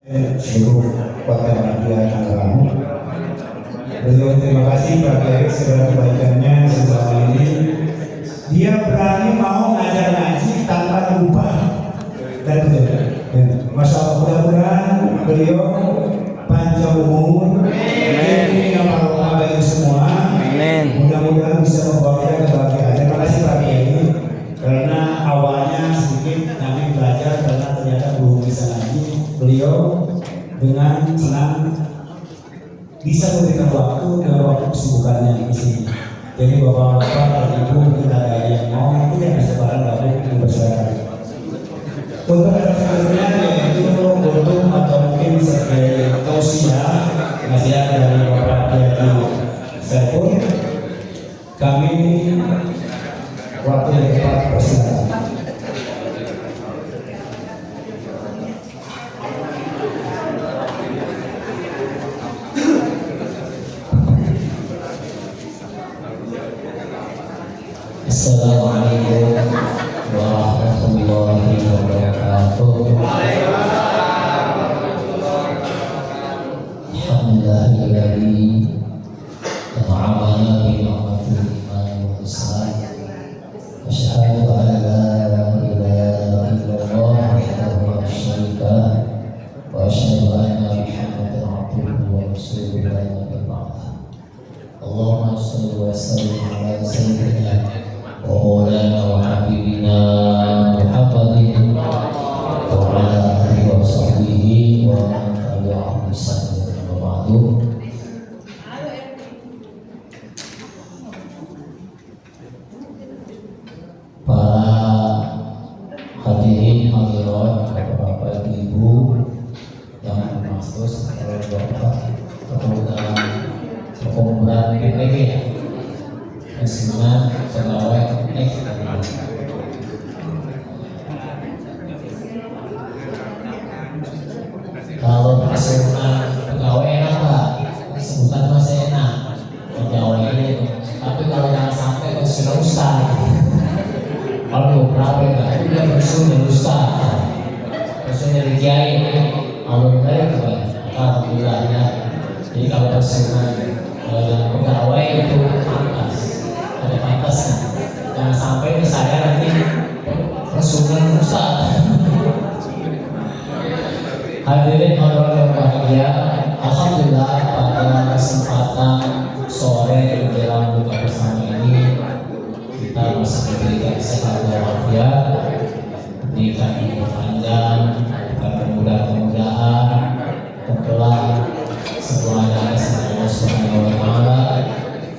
seluruh warga masyarakat Tangerang. Beliau terima kasih Pak Kiai segala kebaikannya selama ini. Dia berani mau ngajar ngaji tanpa lupa dan betul. Masya Allah, mudah-mudahan beliau panjang umur, ini yang Allah bagi semua. Mudah-mudahan bisa membawa kita kebahagiaan. Terima kasih Pak Kiai, karena awalnya sedikit kami belajar karena ternyata belum bisa ngaji. Beliau dengan senang bisa memberikan waktu dan waktu kesibukannya di sini. Jadi bapak-bapak dan ibu mungkin ada yang mau nanti yang bisa bareng gabung bersama. Untuk selanjutnya yaitu untuk atau mungkin sebagai tausiah nasihat dari Bapak Kiai Saiful, kami waktu yang tepat persilakan. Assalamualaikum warahmatullahi wabarakatuh. Alhamdulillahilladzi an'amana bi ni'matil iman wal islam. Asyhadu an la ilaha illallah wahdahu la syarika lah wa asyhadu anna Muhammadan abduhu wa rasuluhu la nabiyya ba'dahu. Allahumma shalli wa sallim ala sayyidina ومولانا وحبيبنا محمد وعلى آله وصحبه ومن تبعهم بإحسان إلى يوم الدين. Para hadirin hadirat, bapak ibu yang bermaksud bapak kemudian pemuda PPG Muslimat pegawai kalau sebutan pegawai enak Pak, sebutan masih enak pegawai ini, tapi kalau jangan sampai sudah ustaz, kalau berapa enggak itu dia bersun dari ustaz, bersun dari kiai, alhamdulillah ya. Jadi kalau bersunan pegawai itu pantas, ada pantasnya. Jangan sampai saya nanti bersunan ustaz. Hadirin hadirat yang bahagia, alhamdulillah pada kesempatan sore menjelang buka bersama ini kita masih diberikan sehat walafiat, diberikan umur panjang, diberikan kemudahan-kemudahan, tentulah semuanya Allah Subhanahu wa Ta'ala,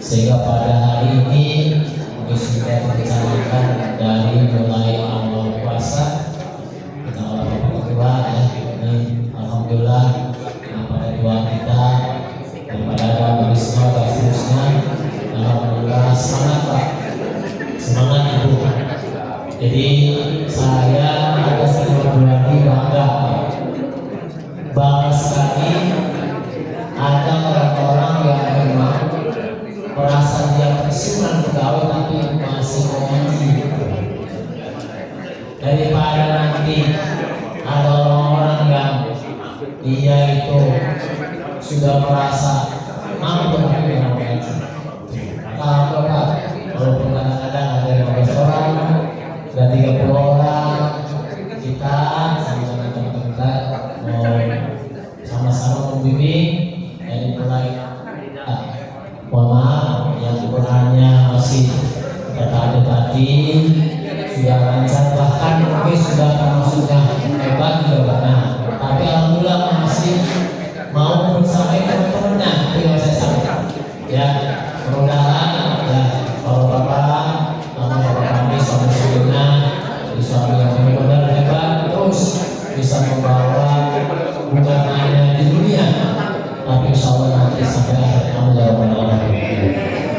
sehingga pada hari ini sudah direncanakan dari mulai awal puasa kita berdoa ya. Ini alhamdulillah pada doa kita daripada ada berisma dan seterusnya, alhamdulillah semangat Pak, semangat Ibu. Jadi saya ada sedikit berani bangga sekali ada orang-orang yang memang merasa dia pensiunan pegawai tapi masih ngaji. Daripada nanti ada orang-orang yang dia itu sudah merasa mampu tapi tidak mengaji. Maka apa? Walaupun kadang-kadang ada 15 orang, ada 30 orang, kita sama-sama teman-teman kita mau sama-sama membimbing dari mulai mohon maaf yang kurangnya masih kata tadi sudah lancar, bahkan mungkin sudah termasuknya hebat juga banyak, tapi alhamdulillah masih mau bersama teman-temannya. Itu yang saya sampaikan ya, mudah-mudahan ya kalau bapak kami suami-suaminya di suami yang benar-benar hebat terus bisa membawa bukan hanya di dunia tapi insya Allah nanti sampai akhir amal.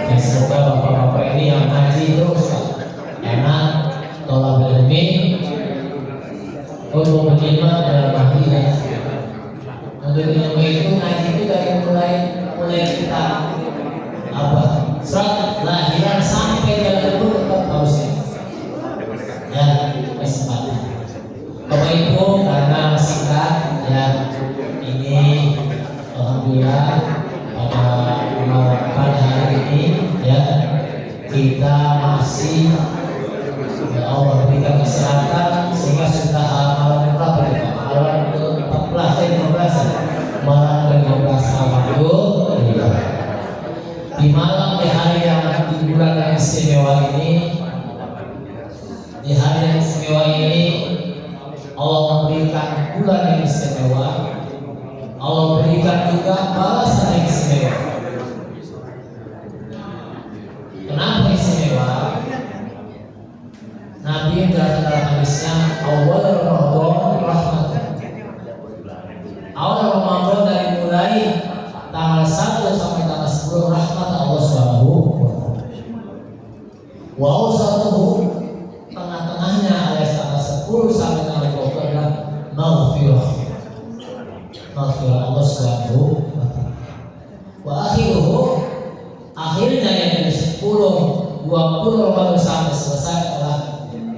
Dan semoga bapak-bapak ini yang ngaji terus karena tolak ilmi untuk menerima dalam hati ya. Untuk ilmu itu ngaji itu dari mulai kita apa surat lahiran sampai jalan dulu tetap harusnya ya kesempatan. Bapak Ibu karena singkat ya Ini alhamdulillah pada hari ini ya kita masih ya Allah berikan kesehatan sehingga sudah malam berapa ya Pak? Malam ke-14 malam ke-15 alhamdulillah. Di malam di hari yang di bulan yang istimewa ini, di hari yang istimewa ini Allah memberikan bulan yang istimewa, Allah berikan juga balasan yang istimewa. Kenapa istimewa? Nabi dalam hadisnya awal Ramadan rahmat. Awal Ramadan dari mulai tanggal 1 sampai tanggal 10 rahmat Allah Subhanahu wa taala. Wa awsatuhu tengah-tengahnya alias tanggal 10 sampai tanggal 20 adalah maghfirah. Maghfirah Allah Subhanahu wa taala. Wa akhiruhu akhirnya yang dari 10 20 Ramadan sampai selesai adalah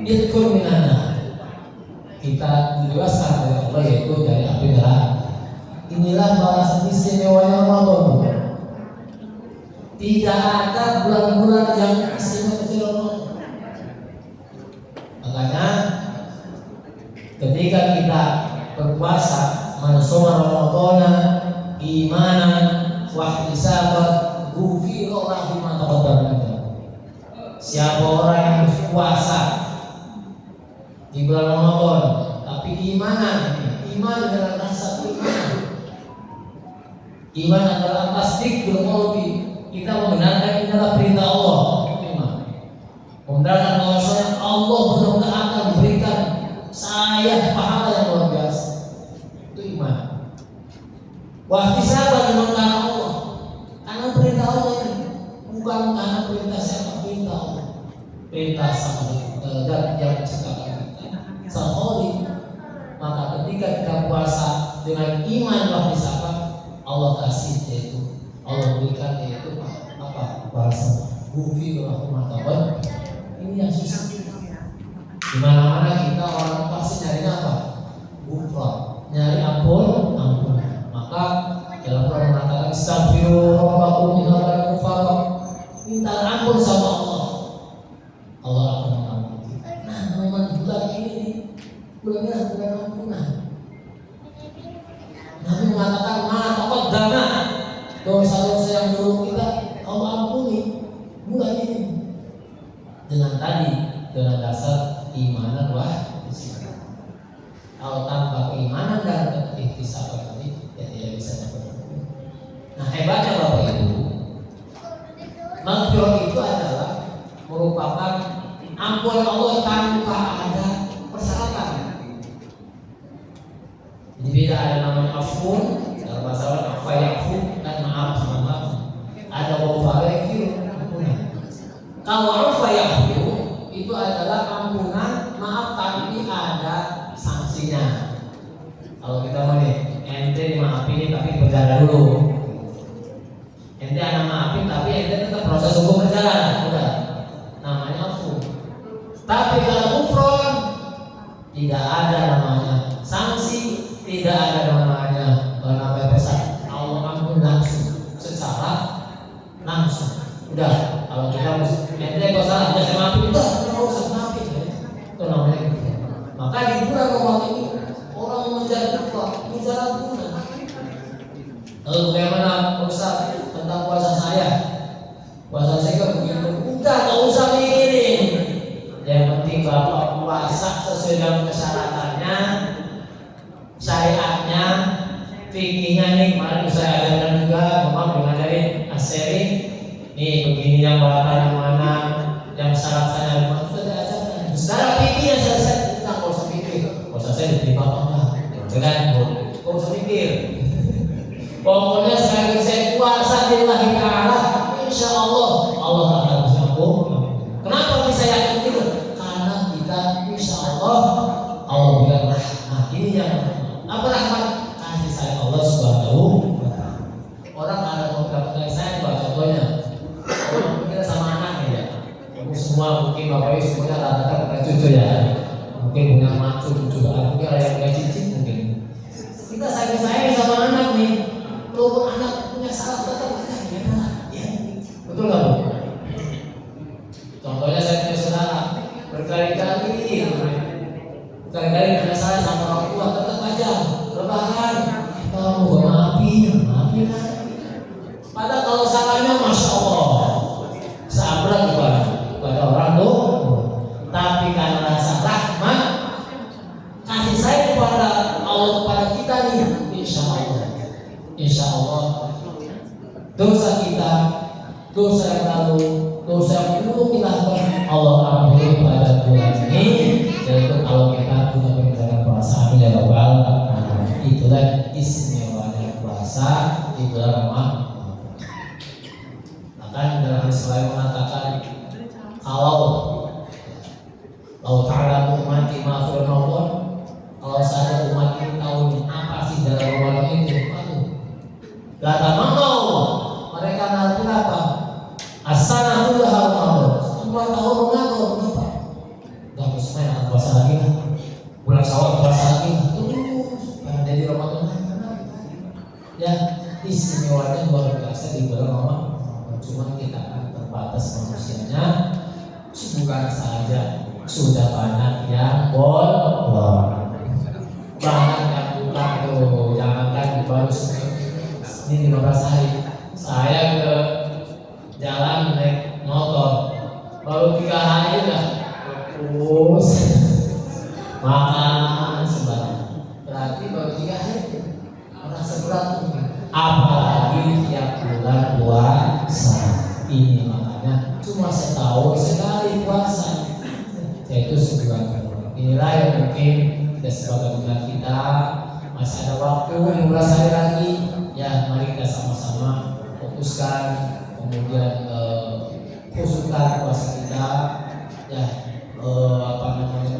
Idkur minana, kita dibebaskan oleh Allah yaitu dari api neraka. Inilah balasan istimewanya Ramadan. Tidak ada bulan-bulan yang istimewa kecil Ramadan. Makanya ketika kita berpuasa mansoma Ramadan imanan wahtisaban ghufira lahu ma taqaddama. Siapa orang yang berpuasa di bulan Ramadan tapi iman adalah rasa iman adalah tasdik bil qalbi, kita membenarkan ini adalah perintah Allah, membenarkan bahwasanya Allah benar-benar akan memberikan saya pahala yang luar biasa, itu iman. Wahtisaban karena Allah, karena perintah Allah ini bukan karena perintah siapa, perintah Allah, perintah sang zat yang menciptakan sang Khalik. Maka ketika kita puasa dengan iman wahtisaban, Allah kasih yaitu Allah berikan yaitu apa? Balasan. Bufi rahmatan. Ini yang susah. Di mana-mana kita orang pasti nyari apa? Ghufran, nyari ampun. Maka dalam Quran mengatakan astaghfiru rabbakum innahu ghafur. Minta ampun sama Allah. Allah akan mengampuni kita. Nah, momen bulan ini bulan ampunan. Nabi mengatakan taqaddama, dosa-dosa yang dulu kita Allah ampuni bulan ini. Dengan dasar imanan wahtisaban. Kalau tanpa keimanan dan ihtisaban tadi ya tidak bisa dapat. Nah, hebatnya Bapak Ibu, maghfirah itu adalah merupakan ampun Allah tanpa ada persyaratan. Jadi beda, ada namanya afun dalam bahasa Arab, afa yafu dan maaf. Ada wafarekir ampunan. Kalau afa yafu itu adalah ampunan maaf tapi ada sanksinya. Kalau kita mau nih ente dimaafin tapi berjalan dulu. Ente anak maafin tapi ente tetap proses hukum berjalan, udah namanya afu. Tapi kalau ghufran tidak ada namanya sanksi, tidak ada namanya pesan. Allah ampun langsung, secara langsung. Udah, kalau kita ente kok salah, udah saya maafin, udah nggak usah maafin ya. Itu namanya. Maka di bulan Ramadan ini orang mengejar ghufran, mengejar ampunan. Lalu bagaimana Ustaz tentang puasa saya? Puasa saya kan begitu. Udah, nggak usah mikirin. Yang penting Bapak puasa sesuai dengan persyaratannya, syariatnya, fikihnya nih. Kemarin saya ajarkan juga, Bapak mengajarin asering. Nih begini yang batal yang mana, yang syarat-syaratnya mana sudah diajarkan. Secara fikih yang selesai, kita nggak usah pikir. Puasa saya diterima apa enggak? Dengan nggak usah pikir. Pokoknya sekali saya puasa lillahi ta'ala, insya Allah Allah akan bersambung. Kenapa bisa yakin itu? Karena kita insya Allah bilang rahmat. Ini yang apa rahmat? Kasih sayang Allah Subhanahu wa taala. Orang ada mau dapat kasih sayang, contohnya orang kita sama anaknya ya. Kamu semua mungkin bapak ibu semuanya rata-rata punya cucu ya. Mungkin punya mantu cucu, mungkin ada yang punya cicit mungkin. Kita sayang nih, walaupun anak punya salah tetap aja ya. Betul nggak Bu? Contohnya saya punya saudara berkali-kali punya salah sama orang tua, tetap aja lebaran kamu gak maafin lah. Padahal kalau salahnya masya Allah sabar kepada orang tuh, tapi karena rasa rahmat kasih sayang kepada Allah kepada kita nih, insya Allah dosa kita, dosa yang lalu, dosa yang dulu kita lakukan Allah ampuni pada bulan ini, yaitu kalau kita punya perencanaan puasa. Amin ya rabbal alamin. Itulah istimewanya puasa di bulan Ramadan. Bahkan dalam hadis lain mengatakan kalau ta'ala ummati ma fi Ramadan, kalau saya umat ini tahu apa sih dalam Ramadan itu, kata mau mereka nanti apa? As-sanatu Ramadan. Semua tahun mengatur kenapa? Gak bisa main puasa lagi lah. Bulan Syawal puasa lagi lah. Terus jadi Ramadan ya, istimewanya luar biasa di bulan Ramadan. Cuma kita kan terbatas manusianya, bukan saja sudah banyak yang bolong, banyak yang pulang tuh. Jangankan baru ini 15 hari, saya ke jalan naik motor baru 3 hari udah terus makan sembarang, berarti baru 3 hari merasa berat, apalagi tiap bulan puasa ini. Makanya cuma setahun sekali puasa, yaitu sebulan. Inilah yang mungkin sebagai kita masih ada waktu 15 hari lagi ya, mari kita sama-sama fokuskan, kemudian khususkan puasa kita ya,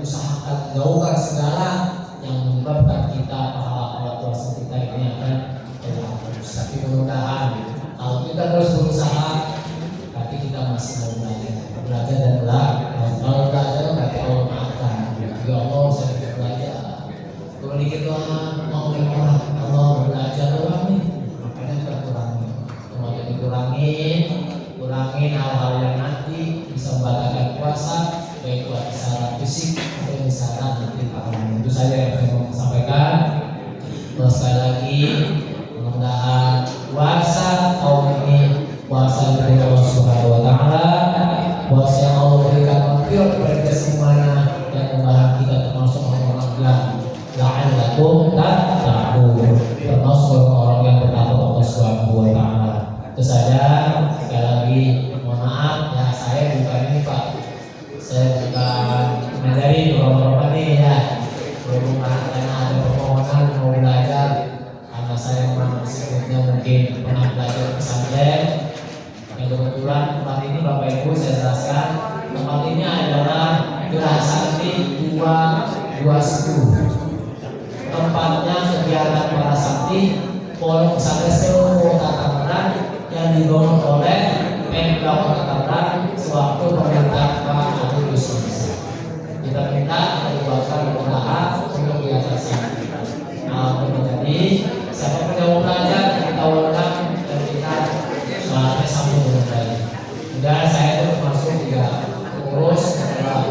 usahakan jauhkan segala yang menyebabkan kita pahala puasa kita ini akan terhapus. Tapi mudah-mudahan kalau kita terus berusaha, tapi kita masih mau belajar dan kalau belajar berarti Allah maafkan. Ya Allah, saya bisa belajar. Kalau dikit doang mau orang, Allah belajar doang nih, makanya kita kurangin hal-hal yang nanti bisa membatalkan puasa, baik buat secara fisik atau secara nanti pahala. Itu saja yang saya mau sampaikan. Sekali lagi, mudah-mudahan puasa tahun ini puasa dari Allah Subhanahu Wa Taala, puasa yang Allah berikan maghfirah kepada kita semuanya, dan mudah-mudahan kita termasuk orang-orang yang la'allakum tattaqun, termasuk orang yang bertakwa Allah Subhanahu Wa Taala. Itu saja. Sekali lagi mohon maaf ya, saya bukan ini Pak, saya bukan mengajari orang-orang ini ya, belum ada permohonan mau belajar, karena saya memang sebetulnya mungkin pernah belajar pesantren. Yang kebetulan tempat ini Bapak Ibu saya jelaskan, tempat ini adalah Geraha Sakti 210. Tempatnya kegiatan para sakti Pondok Pesantren seluruh Kota Tangerang yang dibangun oleh Pemda Kota Tangerang sewaktu pemerintah Pak Adi Yusuf. Kita minta dibuatkan usaha untuk kegiatan sakti. Jadi siapa yang mau belajar kita undang dan kita soalnya sambung dengan baik. Dan saya itu termasuk juga pengurus adalah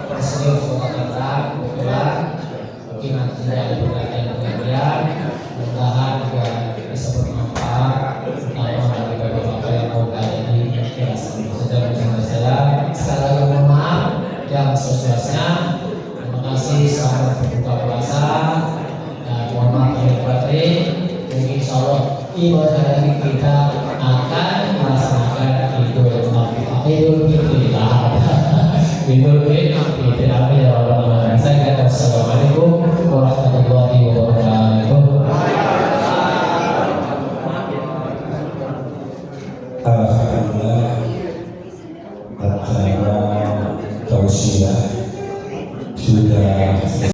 Presidium Kota Tangerang kebetulan. Mungkin nanti ada pengajian, mudah-mudahan juga bisa bermanfaat bagi bapak-bapak yang mau belajar di kelas ini. Sudah bersama saya, sekali lagi mohon maaf yang sesuasnya. Terima kasih, selamat berbuka puasa dan mohon maaf lahir batin. Mungkin insya Allah ibadah lagi kita akan melaksanakan Idul Fitri.